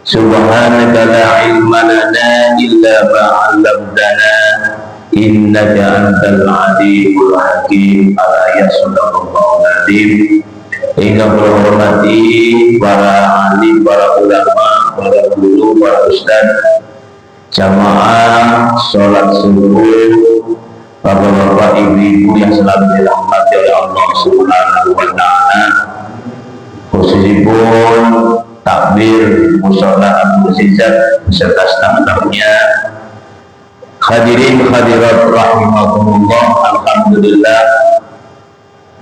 Subhanaka la ilma lana illa ma 'allamtana innaka antal alimul hakim. Ala sallallahu alaihi. Hingga berhormati para alim, para ulama, para guru, para ustaz, jamaah sholat subuh, bapak-bapak, ibu-ibu yang selalu dirahmati oleh Allah Subhanahu wa Ta'ala, khususipun takbir mushola Abdul Zizat beserta staf-stafnya. Hadirin hadirat rahimakumullah, alhamdulillah,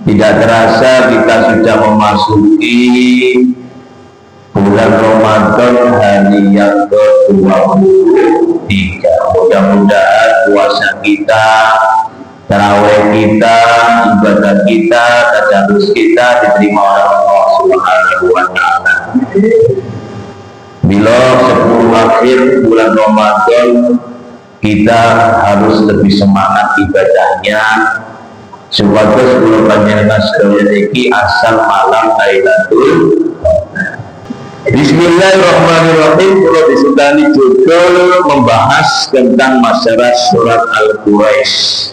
tidak terasa kita sudah memasuki bulan Ramadan hari yang ke-23. Mudah-mudahan puasa kita, tarawih kita, ibadah kita, tadarus kita diterima oleh Allah Subhanahu wa Ta'ala. Bila 10 akhir bulan Ramadan, kita harus lebih semangat ibadahnya, supados kula panjenengan sedaya niki asal malam Lailatul. Bismillahirrahmanirrahim. Kula disebutani judul membahas tentang masalah surat Al-Quraisy.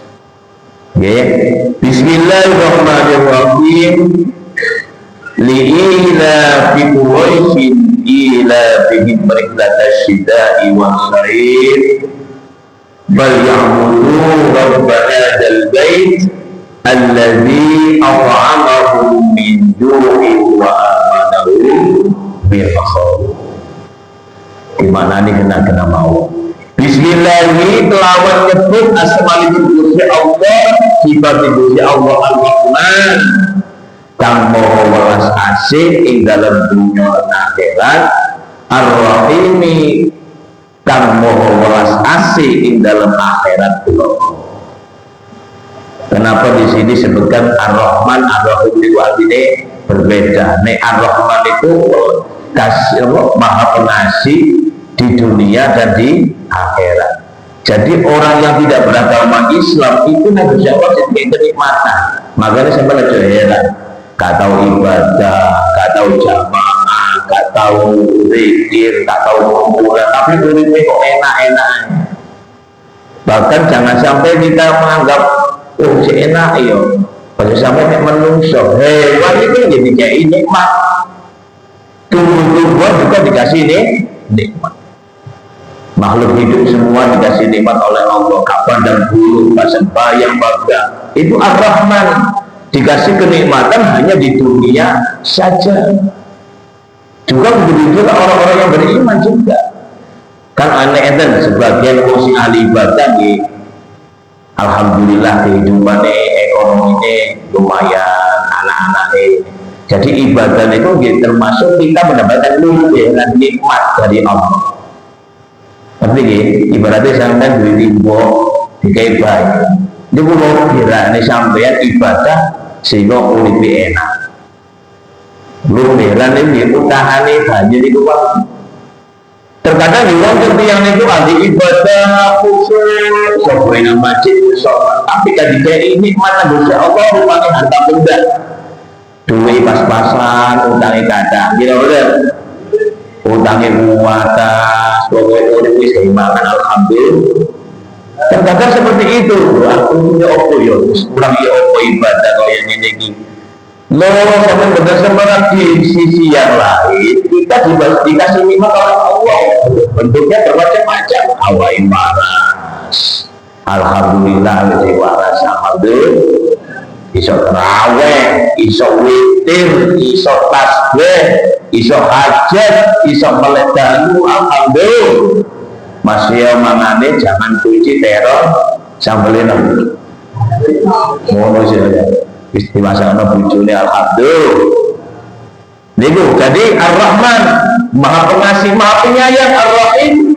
Nggih. Bismillahirrahmanirrahim. Li'ila fi Quraisyin ila bihim rihlatash shita'i wal khair bal ya'budu rabb hadzal bait alladzi at'amahum min ju'in wa amanahum min khawf. Gimana nih kena mau? Bismillahirrahmanirrahim. Kelawan nyebut asmaul Gusti Allah, sifat Gusti Allah Al-Rahman, kang maha welas asih ing dalam dunya lan akhirat, Ar-Rahimi, kang maha welas asih ing dalam akhirat kula. Kenapa di sini sebutkan Ar-Rahman, Ar-Rahim itu artinya berbeda. Nek Ar-Rahman itu kasih maha pengasih di dunia dan di akhirat. Jadi orang yang tidak beragama Islam itu Nabi Allah jadi kenikmatan. Makanya saya malah heran, gak tahu ibadah, gak tahu jamaah, gak tahu zikir, gak tahu kumpulan, tapi dunia kok enak-enak. Bahkan jangan sampai kita menganggap oh si enak yo, kalau sampai nek menungso hewan itu jadi kayak nikmat, tumbuh-tumbuhan juga dikasih nikmat, makhluk hidup semua dikasih nikmat oleh Allah. Kapan dan bulu, pasang bayang, baga, itu Ar-Rahman, dikasih kenikmatan hanya di dunia saja. Juga begitu juga orang-orang yang beriman juga kan aneh dan sebagian musik ahli ibadah nih. Alhamdulillah kehidupannya, ekonominya lumayan, anak-anaknya. Jadi ibadah itu termasuk kita mendapatkan dan nikmat dari Allah. Tapi ibaratnya sampai duit ibu dikai baik. Ini mau kira ini sampean ibadah sehingga lebih enak. Belum kira ini utahane banyak itu Pak. Terkadang di orang yang itu ahli ibadah khusus sesuai nama masjid sholat, tapi kan dikei nikmat Gusti Allah rupanya harta benda, duit pas-pasan, utangnya kadang, kira-kira utangnya muatas, pokoknya udah bisa dimakan alhamdulillah. Terkadang seperti itu, aku punya opo ya, kurang ya opo ibadah kau yang ini. Loh, sampai benar-benar di sisi yang lain kita dikasih nikmat oleh Allah, bentuknya bermacam-macam. Awai waras, alhamdulillah lebih waras, alhamdulillah. Iso terawih, iso witir, iso tasbih, iso hajat, iso meledalu, alhamdulillah. Masih mangane jangan kunci teror sambelin. Ngono sih ya. Istimasana bujune alhamdulillah. Niku jadi Ar-Rahman, Maha Pengasih, Maha Penyayang, Ar-Rahim.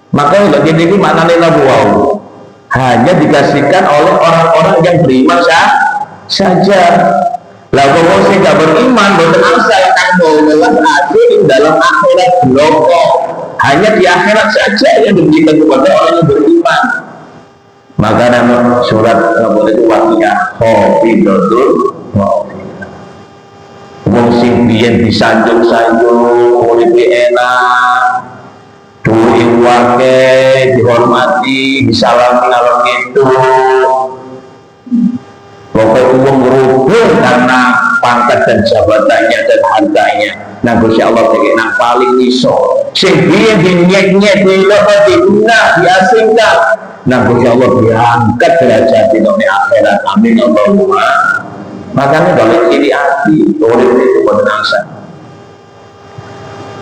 Makanya bagi ini maknanya lagu wow, hanya dikasihkan oleh orang-orang yang beriman saja. Lagu wow sih gak beriman, boten asal kan mau melalui dalam akhirat bloko. Hanya di akhirat saja yang diberikan kepada orang yang beriman. Maka nama surat itu Waqiah Khofidatul Wong sing biyen disanjung-sanjung, uripe enak, guru wake dihormati, disalami ngalor itu. Pokoknya uang berubah karena pangkat dan jabatannya dan hartanya. Nah, Gusti Allah yang paling iso. Sing biyen dinyek-nyek dilebet diasingkan. Nah, Gusti Allah diangkat derajat di akhirat. Amin Allahumma. Makanya kalau ini hati, urip itu benar-benar.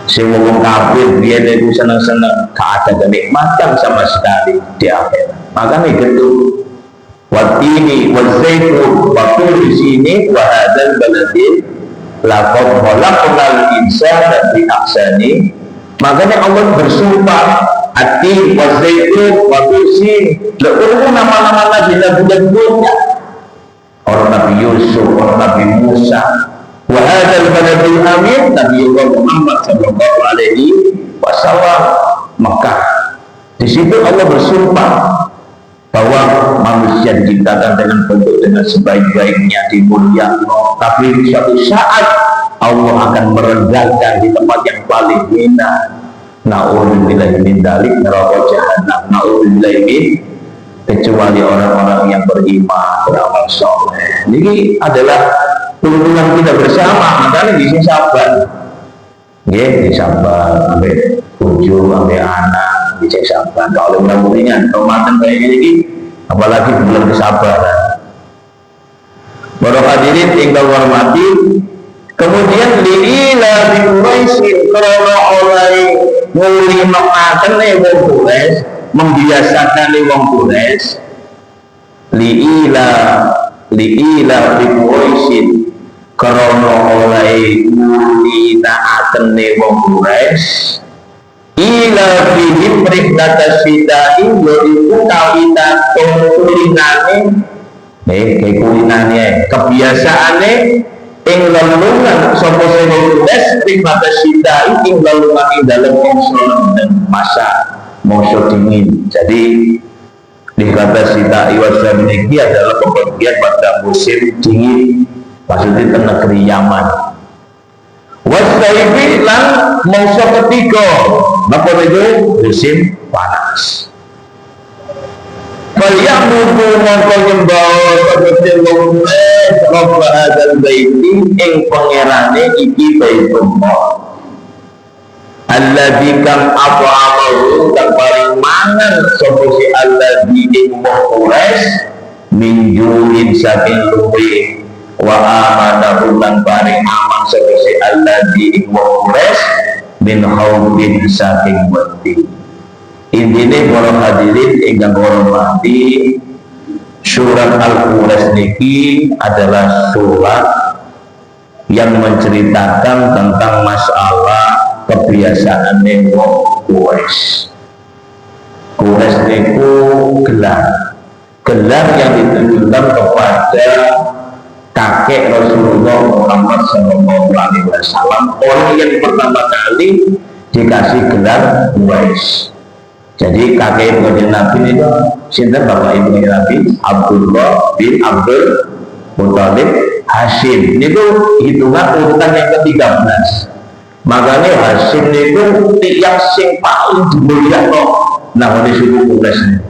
Sing wong kafir biyen itu seneng-seneng, gak ada kenikmatan sama sekali di akhirat. Makanya gitu. Watini wazaitun wa kulli sini wa hadzal baladin laqad khalaqnal insana fi ahsani. Makanya Allah bersumpah ati wazaitun wa kulli sini. Lalu nama-nama nabi-nabi dan banyak. Orang Nabi Yusuf, orang Nabi Musa, wa hadzal baladil amin Nabi Muhammad sallallahu alaihi wasallam Mekah. Di situ Allah bersumpah bahwa manusia diciptakan dengan bentuk dengan sebaik-baiknya dimuliakan, tapi suatu saat Allah akan merendahkan di tempat yang paling hina. Na'udzubillahi min dzalik, neraka jahanam. Na'udzubillahi min, kecuali orang-orang yang beriman, beramal soleh. Ini adalah tuntunan kita bersama, makanya bisa sabar. Ya, sabar sampai ujung, sampai anak. Bisa sabar. Kalau mudah-mudahan Ramadan kayak gini, apalagi bulan kesabaran. Para hadirin tinggal hormati. Kemudian liila bi Quraisy, karena oleh ngulimaken wong Quraisy, membiasakan wong Quraisy. Liila bi Quraisy, karena oleh ngulimaken wong Quraisy. Ila bihim rihlata sidai yaitu kawitan kulinane kulinane kebiasaane ing lelungan sapa sing tulis rihlata sidai ing lelungan ing dalem dan masa dingin. Jadi rihlata sidai wasa ini adalah pembagian pada musim dingin, maksudnya ke negeri Yaman. Wasaifi lan mangsa ketiga, napa itu musim panas. Kalian mutu mongko nyembah tegese wong Rabb hadzal baiti ing pangerane iki Baitullah. Alladzi kam at'amahu kang paring mangan sapa si alladzi ing Quraisy min jurin saking luwe wa amanahu lan paring aman sapa si alladzi ing Quraisy min khaufin saking wedi. Intine para hadirin ingkang hormati, surat Al-Quraisy niki adalah surat yang menceritakan tentang masalah kebiasaan wong Quraisy. Quraisy niku gelar yang ditujukan kepada kakek Rasulullah Muhammad SAW, orang yang pertama kali dikasih gelar Quraisy. Jadi kakek ibunya Nabi itu sinten bapak ibunya Nabi? Abdullah bin Abdul Muthalib Hashim. Itu hitungan urutan yang ke-13. Makanya Hashim itu tiang sing paling dimuliakan. Nah, di suku Quraisy.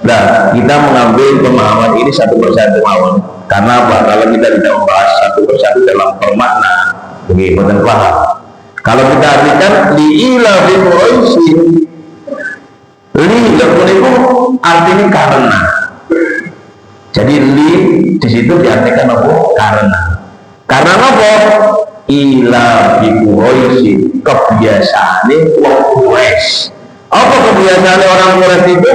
Nah, kita mengambil pemahaman ini satu persatu mawon. Karena apa? Kalau kita tidak membahas satu persatu dalam permakna, begitu paham. Kalau kita artikan liila bi Quraisy, li itu artinya karena. Jadi li di situ diartikan apa? Karena. Karena apa? Ila bi Quraisy, kebiasaane wong Quraisy. Apa kebiasaan orang Quraisy itu?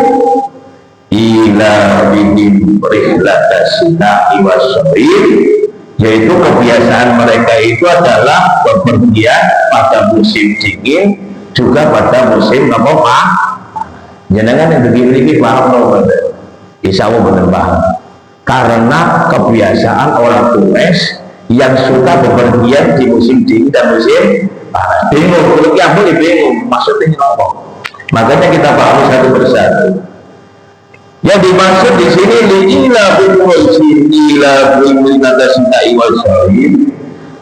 Ila bihim rihlata sita'i was-saif, yaitu kebiasaan mereka itu adalah bepergian pada musim dingin juga pada musim apa? Jangan yang begini paham loh, insya Allah benar paham. Karena kebiasaan orang Quraisy yang suka bepergian di musim dingin dan musim panas. Bingung, kalau yang boleh bingung, maksudnya apa? Makanya kita paham satu persatu. Yang dimaksud di sini liila bi Quraisy ila bi'minatasita'i was-saif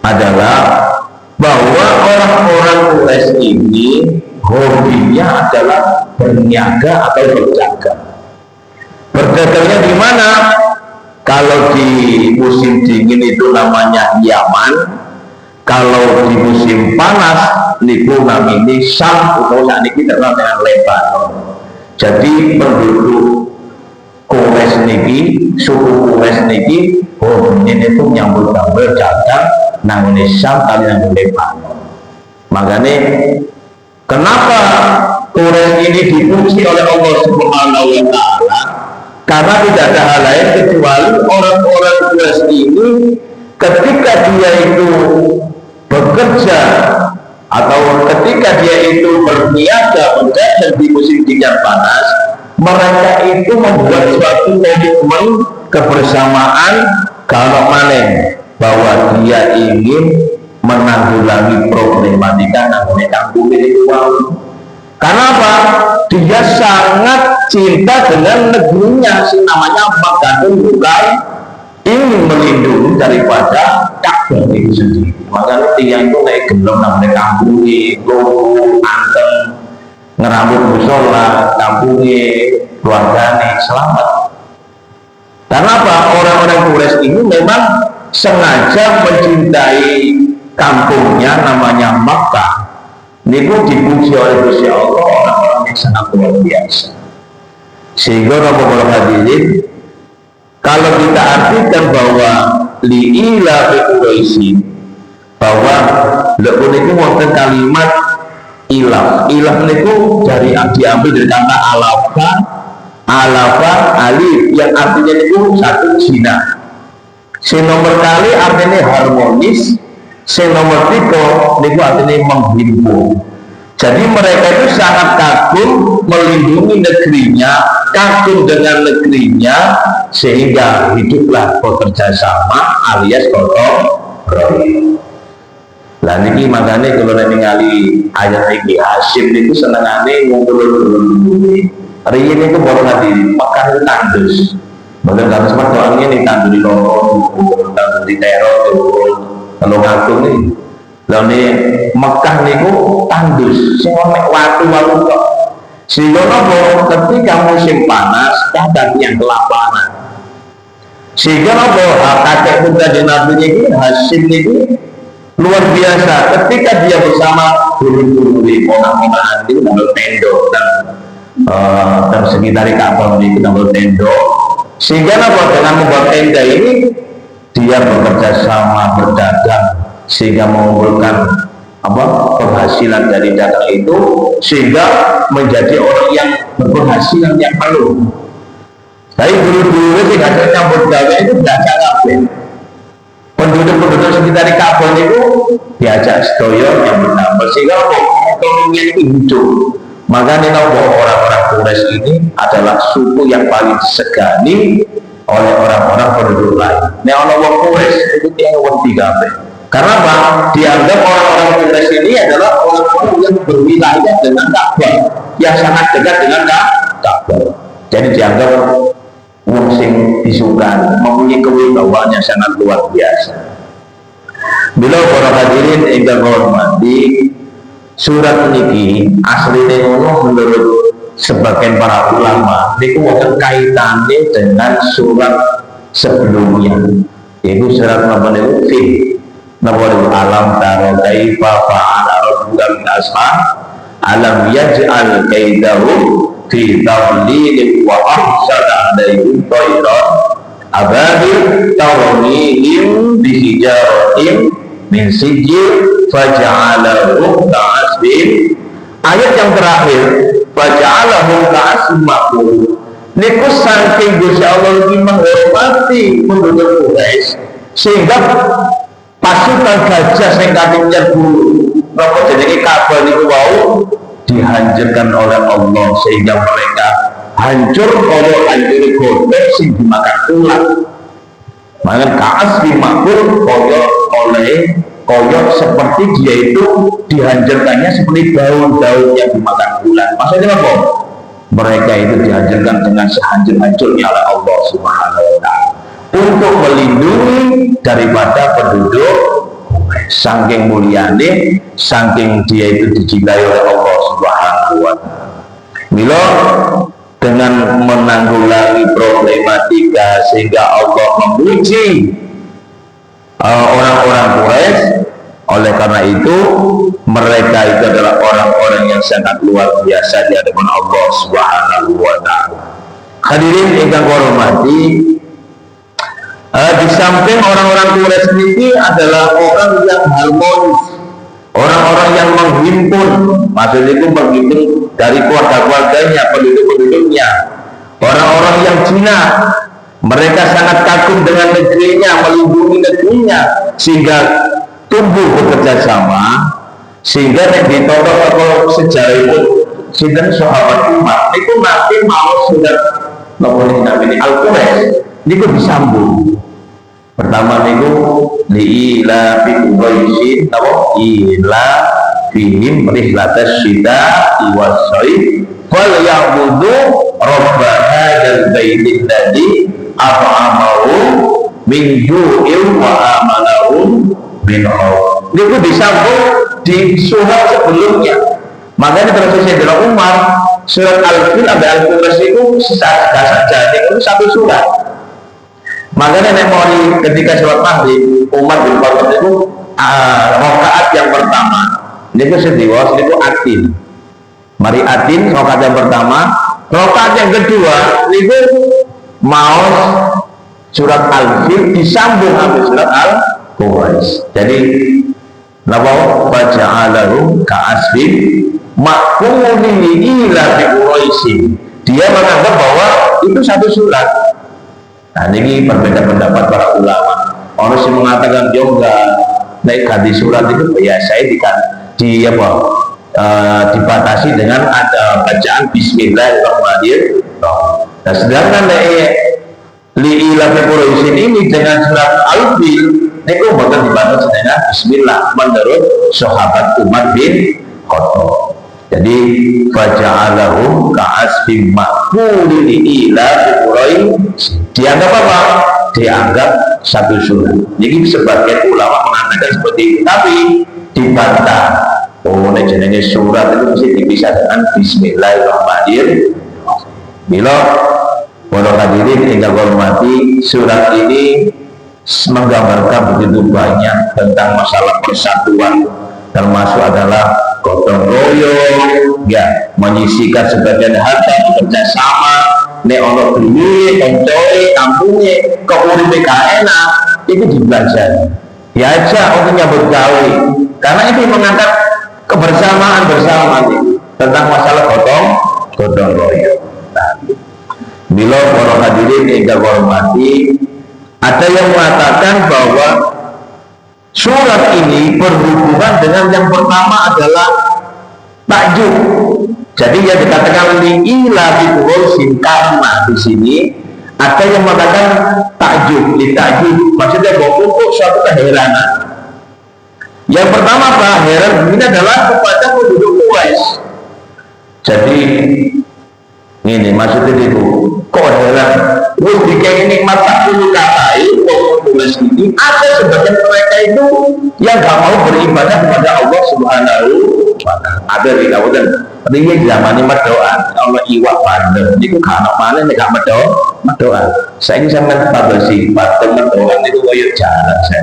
adalah bahwa orang-orang Quraisy ini hobinya adalah berniaga atau berdagang. Berdagangnya di mana? Kalau di musim dingin itu namanya Yaman, kalau di musim panas niku namanya Syam atau saat ini terkenal dengan Lebanon. Jadi penduduk Quraisy niki, suku Quraisy niki, ini itu nyambut damel dagang nang Syam kali nang Lebanon. Makanya kenapa Quraisy ini dipuji oleh Allah Subhanahu wa taala? Karena tidak ada hal lain kecuali orang-orang Quraisy ini ketika dia itu bekerja atau ketika dia itu berniaga berdagang di musim dingin panas, mereka itu membuat suatu komitmen kebersamaan kalau manen bahwa dia ingin menanggulangi problematika namanya kampung itu. Karena apa? Dia sangat cinta dengan negerinya, namanya Makkahul Mukarram, ingin melindungi daripada Ka'bah itu sendiri. Makanya tiang itu naik gelem namanya kampungi, logo, anteng, ngerambut musola, kampungi, keluarganya selamat. Karena apa? Orang-orang Quraisy ini memang sengaja mencintai kampungnya namanya Makkah. Niku dipuji oleh Gusti Allah orang-orang yang sangat luar biasa. Sehingga Rabbul Hadirin, kalau kita artikan bahwa li'ila Quraisy, bahwa lekun itu wonten kalimat ilah. Ilah niku dari diambil dari kata alafa alif yang artinya itu satu zina. Si nomor kali artinya harmonis. Yang nomor 3 niku artinya menghimpun. Jadi mereka itu sangat kagum melindungi negerinya, kagum dengan negerinya, sehingga hiduplah bekerja sama alias gotong royong. Lah niki makanya kalau ningali ayat iki Hasyim niku senengane ngumpul-ngumpul. Riyen niku baru ngadi Mekah itu tandus. Mboten karo sempat doangnya nih tanduri loro, tanduri teror, kalau ngaku nih, lalu Mekah niku tandus, semua mek watu-watu kok. Sehingga nopo ketika musim panas, kadang yang kelaparan. Sehingga nopo kakek putra di Nabi ini Hasyim ini luar biasa. Ketika dia bersama guru-guru di ponak-ponakan itu ngambil tendo dan sekitar Ka'bah itu ngambil tendo. Sehingga nopo dengan membuat tenda ini dia bekerja sama berdagang sehingga mengumpulkan penghasilan dari dagang itu sehingga menjadi orang yang berpenghasilan yang penuh. Tapi dulu-dulu sih hasil campur gawe itu belajar kabeh. Penduduk-penduduk sekitar Ka'bah itu diajak sedoyo yang berdampak sehingga ekonominya itu hidup. Makanya orang-orang Quraisy ini adalah suku yang paling disegani oleh orang-orang penduduk lain. Nah, orang Quraisy itu yang wedi kabeh. Karena apa? Dianggap orang-orang Quraisy ini adalah orang-orang yang berwilayah dengan Ka'bah, yang sangat dekat dengan Ka'bah. Jadi dianggap wong sing disukai, mempunyai kewibawaan yang sangat luar biasa. Bila para hadirin ingkang hormati, surat ini asline ngono menurut sebagian para ulama niku wonten kaitannya dengan surat sebelumnya, yaitu surat nomor alam taro kaifa fa'ala rabbuka bil ashab alam yaj'al kaidahum fi tadlil wa arsala alaihim tayran ababil tarmihim bi hijaratin min sijil faja'alahum ka'asfin. Ayat yang terakhir faja'alahum ka'asfin ma'kul niku saking Gusti Allah iki menghormati penduduk Quraisy sehingga pasukan gajah sing katinjan bulu napa jenenge Ka'bah niku wau dihancurkan oleh Allah sehingga mereka hancur kaya hancur godhong sing dimakan ulat. Maka ka'asfi makul kaya seperti dia itu dihancurkannya seperti daun-daun yang dimakan ulat. Maksudnya apa? Mereka itu dihancurkan dengan sehancur-hancurnya oleh Allah Subhanahu wa taala untuk melindungi daripada penduduk Quraisy. saking muliane, saking dia itu dicintai oleh Allah Subhanahu wa Ta'ala. Mila dengan menanggulangi problematika sehingga Allah memuji orang-orang Quraisy. Oleh karena itu mereka itu adalah orang-orang yang sangat luar biasa di hadapan Allah Subhanahu wa Ta'ala. Hadirin ingkang kula hormati, di samping orang-orang Quraisy ini adalah orang yang harmonis, orang-orang yang menghimpun, maksudnya itu menghimpun dari keluarga-keluarganya, penduduk-penduduknya, orang-orang yang jinak. Mereka sangat kagum dengan negerinya, melindungi negerinya, sehingga tumbuh bekerja sama, sehingga di tokoh-tokoh sejarah itu sinten sahabat umat itu nanti mau sudah ngomongin namanya Al-Quraisy niku disambung. Pertama niku liila fi Quraisy napa ila fihim rihlatas syita'i was-shaif fal ya'budu rabb hadzal baiti alladzi at'amahum min ju'in wa amanahum min khauf. Niku disambung di surat sebelumnya. Makanya terus Sayyidina Umar surat Al-Fil sampai Al-Quraisy itu saja itu satu surat. Makanya memori ketika sholat maghrib Umar bin Khattab itu rakaat yang pertama niku sediwas niku atin. Mari atin rakaat yang pertama, rakaat yang kedua niku maos surat Al-Fil disambung sampai surat Al-Quraisy. Jadi napa baca'alahu ka'asfin ma'kulini ila fi Quraisy. Dia menganggap bahwa itu satu surat. Nah ini berbeda pendapat para ulama. Orang yang mengatakan juga naik hadis surat itu biasa dibatasi dengan ada bacaan Bismillahirrahmanirrahim. Nah sedangkan li'ila fi Quraisy ini dengan surat Al-Fil itu bahkan dibatasi dengan Bismillah menurut sahabat Umar bin Khattab. Jadi faja'alahum ka'asfim ma'kulin ila fi Quraisy. Dianggap apa? Dianggap satu surat. Jadi sebagian ulama mengatakan seperti itu, tapi dibantah. Oh, jenenge surat itu mesti dipisah dengan Bismillahirrahmanirrahim. Bila para hadirin hingga hormati, surat ini menggambarkan begitu banyak tentang masalah persatuan, termasuk adalah gotong royong, ya, menyisikan sebagian harta bekerjasama, nek ono duit, koncoe, kampungnya, keuripe enak, itu dibelajar. Ya aja untuk nyambut gawe, karena itu mengangkat kebersamaan bersama tentang masalah gotong royong. Bila para hadirin yang hormati, ada yang mengatakan bahwa surat ini berhubungan dengan yang pertama adalah takjub. Jadi yang dikatakan li'ila fi Quraisy karena di sini ada yang mengatakan takjub, takjub maksudnya bahwa untuk suatu keheranan. Yang pertama apa? Heran ini adalah kepada penduduk Quraisy. Jadi ini maksudnya itu kok heran terus dikasih nikmat tak dulu katai tulis ini ada sebagian mereka itu yang gak mau beribadah kepada Allah Subhanahu wa Ta'ala. Ada di kawasan ini zaman ini berdoa Allah iwak pandem itu karena mana nih gak berdoa saya ini sampai pada sifat berdoa itu koyok jalan saya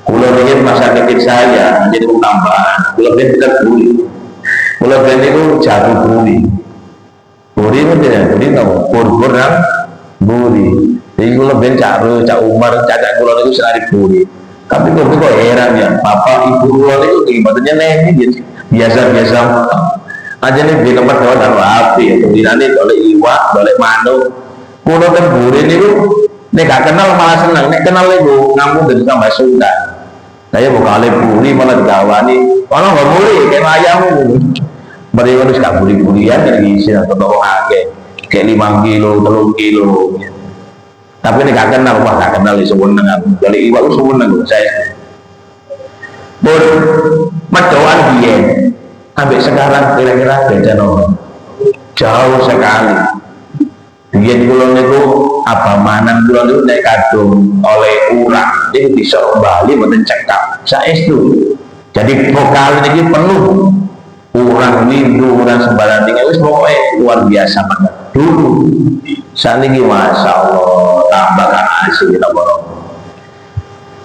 kalau ingin masa kecil saya jadi tambahan kalau ingin kita buli kalau ingin itu jatuh buli buri itu tidak buri tahu bur nang buri. Jadi kalau ben cak Umar cak kulon itu sekali buri. Tapi kok heran ya, bapak ibu kulon itu ibaratnya nih biasa-biasa aja nih di tempat doa dan api ya. Kemudian oleh iwak, oleh manuk. Kulon kan buri itu nih gak kenal malah senang, nih kenal itu ngampung dari tambah Sunda. Saya bukan oleh buri malah dikawani, orang nggak buri kayak ayam. Mereka harus gak buri-burian dari sini atau tolong ake kayak 5 kilo, 3 kilo. Tapi ini gak kenal, wah gak kenal di sewenang. Dari iwak itu sewenang saya. Bur, mendoan dia. Sampai sekarang kira-kira beda nomor. Jauh sekali. Dia kulon itu apa manan kulon itu naik kadung oleh urang. Jadi bisa kembali mencekap. saestu. Jadi vokal ini penuh kurang windu, kurang sembarang tinggal wis pokoknya luar biasa banget dulu. Saat ini masya Allah tambah kan asli.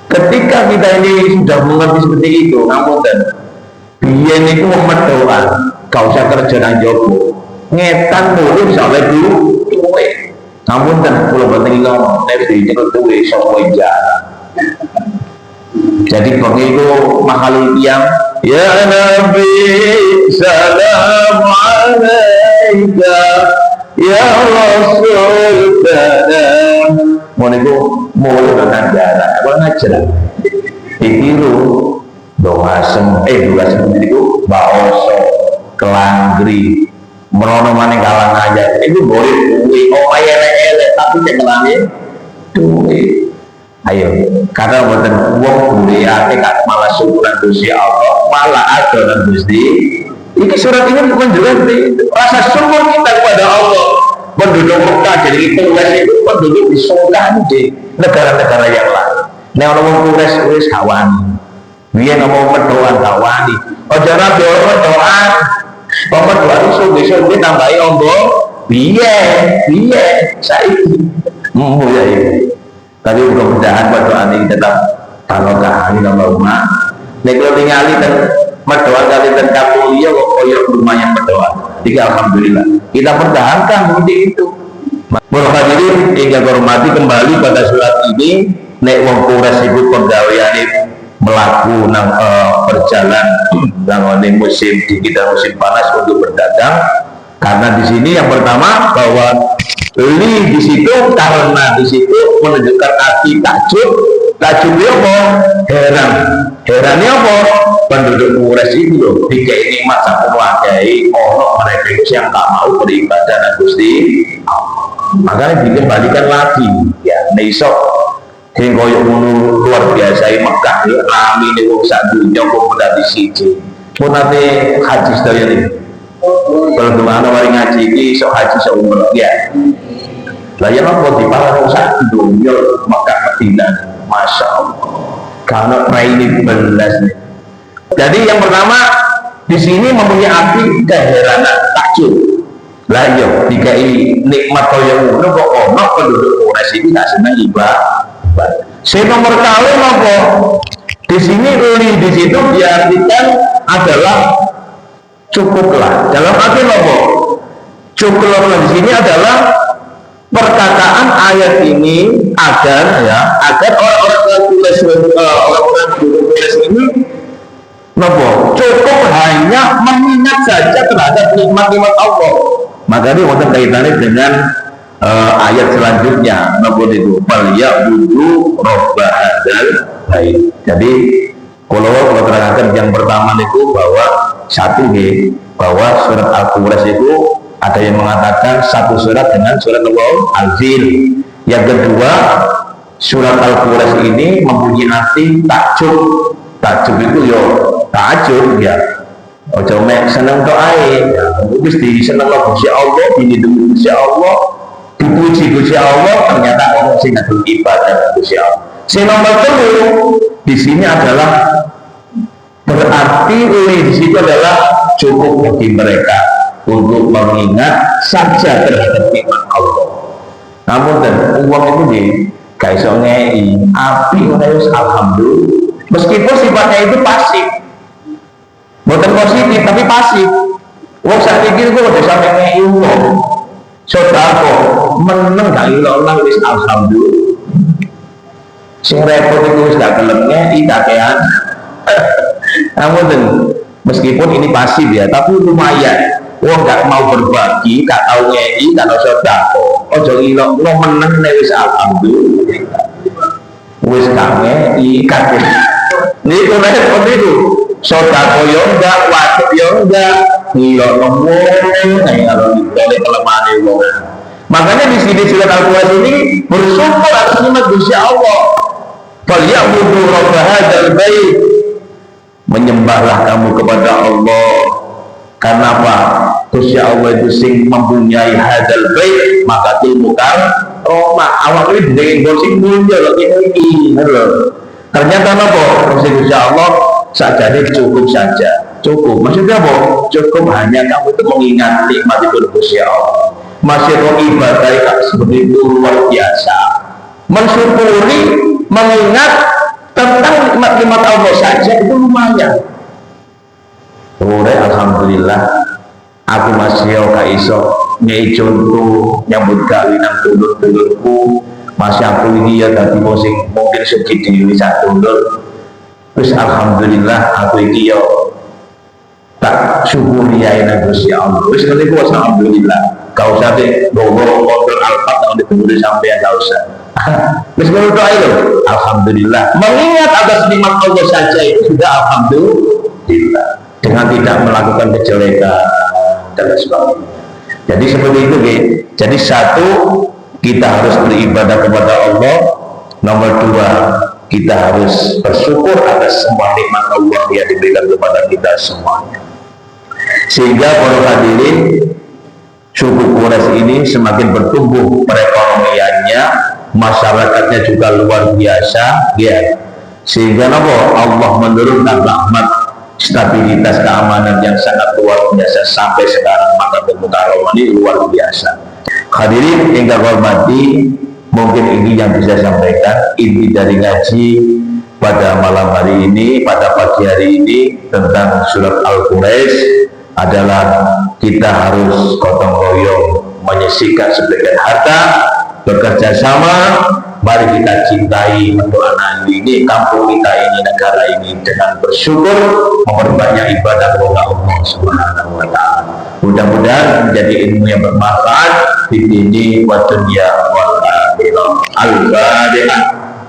Ketika kita ini sudah mengerti seperti itu, namun dan biar itu memedoan, kau usah kerja dan jopo ngetan dulu sampai dulu tuwe. Namun dan kalau penting ngomong nevi itu tuwe semua jalan. Jadi begitu makhluk yang ya Nabi salam alaika ya Rasul salam moniku mulai dengan jarak apa ngajar ditiru doa itu baoso kelanggri merono maning kalang aja itu boleh duwe oh elek tapi cekelane duwe. Ayo, karena buatan uang dunia kak malah syukuran Gusti Allah, malah adonan Gusti. Ini surat ini bukan jelas rasa syukur kita kepada Allah. Penduduk Mekah jadi itu penduduk di surga di negara-negara yang lain. Nah orang mau wis kawani, dia ngomong berdoa kawani. Oh jangan berdoa, berdoa itu sudah tambahi ombo. Biye, saya ya ini. Tapi mudah-mudahan berdoa ini tetap kalau kahani nama rumah. Nek kalau tinggali dan berdoa kali dan kapulia kok koyok rumah yang berdoa. Jadi alhamdulillah kita pertahankan seperti itu. Berhadirin hingga hormati kembali pada surat ini. Nek wong kures ibu pegawaian melaku nang berjalan nang musim di kita musim panas untuk berdagang. Karena di sini yang pertama bahwa li di situ karena di situ menunjukkan arti takjub. Takjubnya apa? Herannya apa? Penduduk Quraisy itu loh dikai nikmat sak keluargai ono mereka yang tak mau beribadah dan Gusti makanya dikembalikan lagi ya besok sing koyo luar biasa Mekah rame ning wong sak dunya kok di siji pun nate haji sedaya iki kalau dimana mari ngaji ini sok haji sok umroh ya lah ya apa di para sak dunya Mekah Madinah masya Allah karena ini belas nih. Jadi yang pertama di sini mempunyai arti keheranan takjub. Lah yo dikai nikmat koyo ngono kok ono penduduk Quraisy iki gak seneng ibadah. Sing nomor kali apa? Di sini li di situ diartikan adalah cukuplah. Dalam arti apa? Cukuplah di sini adalah perkataan ayat ini agar orang-orang Quraisy ini nopo cukup hanya mengingat saja terhadap nikmat-nikmat Allah. Maka ini wonten kaitannya dengan ayat selanjutnya nopo itu falyabudu rabb hadzal bait. Jadi kalau terangkan yang pertama itu bahwa satu bahwa surat Al-Qur'an itu ada yang mengatakan satu surat dengan surat Al-Fil. Yang kedua surat Al-Qur'an ini mempunyai arti takjub. Takjub itu yo takjub ya. Ojo mek seneng doae. Wis di seneng Gusti Allah, ini dulu Gusti Allah, dipuji Gusti Allah, ternyata orang sing ngadu ibadah Gusti Allah. Sing nomor 3 di sini adalah berarti di situ adalah cukup bagi mereka untuk mengingat saja terhadap nikmat Allah. Namun dan uang itu di gak iso ngei api harus alhamdulillah. Meskipun sifatnya itu pasif, bukan positif tapi pasif. Wong sak iki kok udah sampe ngei uang. Sodako meneng gak ilang wis alhamdulillah. Sing repot itu wis gak gelem ngei kakean. Namun meskipun ini pasif ya, tapi lumayan. Wong gak mau berbagi, gak tau ngei, gak tau sodako. Ojo ilang lo meneng wis alhamdulillah. Wis gak ngei kakean. Ini kalau seperti itu, sodako yo enggak, wajib yo enggak, ngilok ngomong, kalau dari kelemahan itu. Makanya di sini surat Al-Qur'an ini bersyukur atas nikmat Gusti Allah. Falyabudu rabb hadzal bait. Menyembahlah kamu kepada Allah. Karena apa? Gusti Allah itu sing mempunyai hadzal bait, maka tilmukar Roma awak ini dengan gosip mulia lho ini lho. Ternyata nopo insya Allah sajane cukup saja. Cukup. Maksudnya apa? Cukup hanya kamu itu mengingat nikmat itu Gusti Allah. Masih mau ibadah seperti itu luar biasa. Mensyukuri, mengingat tentang nikmat-nikmat Allah saja itu lumayan. Alhamdulillah, aku masih gak iso nyai contoh nyambut gawe nang dulur-dulurku. Masih aku ini ya tadi mungkin sedikit dewi satu dulur. Terus alhamdulillah aku ini ya tak syukuri ya Gusti Allah. Wis ngene ku alhamdulillah. Kau usah deh bawa mobil Alphard yang ditunggu sampai kau usah. Wis ngono tok ae lho. Alhamdulillah. Mengingat atas nikmat Allah saja itu sudah alhamdulillah. Dengan tidak melakukan kejelekan dan sebagainya. Jadi seperti itu, jadi satu, kita harus beribadah kepada Allah. Nomor dua, kita harus bersyukur atas semua nikmat Allah yang diberikan kepada kita semuanya. Sehingga para hadirin, suku Quraisy ini semakin bertumbuh perekonomiannya, masyarakatnya juga luar biasa, ya. Sehingga Allah menurunkan rahmat, stabilitas keamanan yang sangat luar biasa sampai sekarang. Maka Mukarramah ini luar biasa. Hadirin yang kami hormati, mungkin ini yang bisa sampaikan inti dari ngaji pada malam hari ini, pada pagi hari ini tentang surat Al-Quraisy adalah kita harus gotong royong menyisihkan sebagian harta, bekerja sama. Mari kita cintai untuk anak ini, kampung kita ini, negara ini dengan bersyukur, memperbanyak ibadah kepada Allah Subhanahu wa Ta'ala. Mudah-mudahan menjadi ilmu yang bermanfaat di dini wa dunya wal akhirah. Al-Fatihah.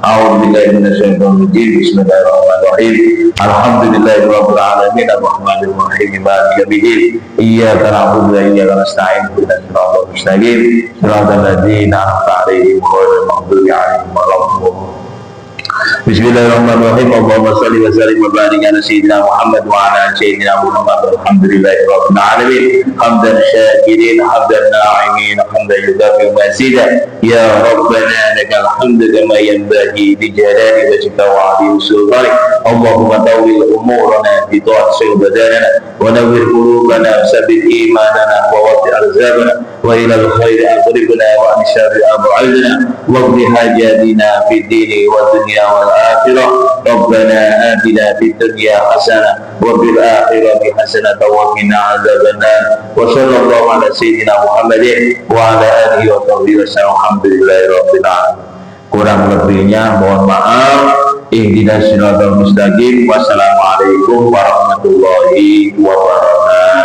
A'udzubillahi minasyaitonir rajim. Bismillahirrahmanirrahim. Alhamdulillahirabbil alamin arrahmanir rahim maliki yaumiddin. Iyyaka na'budu wa iyyaka nasta'in ihdinas siratal mustaqim siratal ladzina an'amta 'alaihim ghairil maghdubi 'alaihim waladdallin. Bismillahirrahmanirrahim. Allahumma shalli wa sallim wa barik ala sayyidina Muhammad wa ala sayyidina Muhammad. Alhamdulillahirabbil alamin. Hamdan syakirin, hamdan na'imin, hamdan yudafi mazida. Ya Rabbana lakal hamdu kama yanbaghi li jalali wajhika wa 'azimi sultanik. Allahumma tawwil umurana bi ta'ati badana wa nawwir qulubana wa sabbit imanana wa wasi' arzabana wa ila al-khair aqribna wa an syarri ab'adna wa qdi hajatina fid dini wa dunya wal akhirah. Rabbana atina fid dunya hasanah wa fil akhirati hasanah wa qina adzabannar. Wa sallallahu ala sayyidina Muhammadin wa ala alihi wa sahbihi wasallam. Alhamdulillahirabbil alamin. Kurang lebihnya mohon maaf. Ihdinas siratal mustaqim. Wassalamualaikum warahmatullahi wabarakatuh.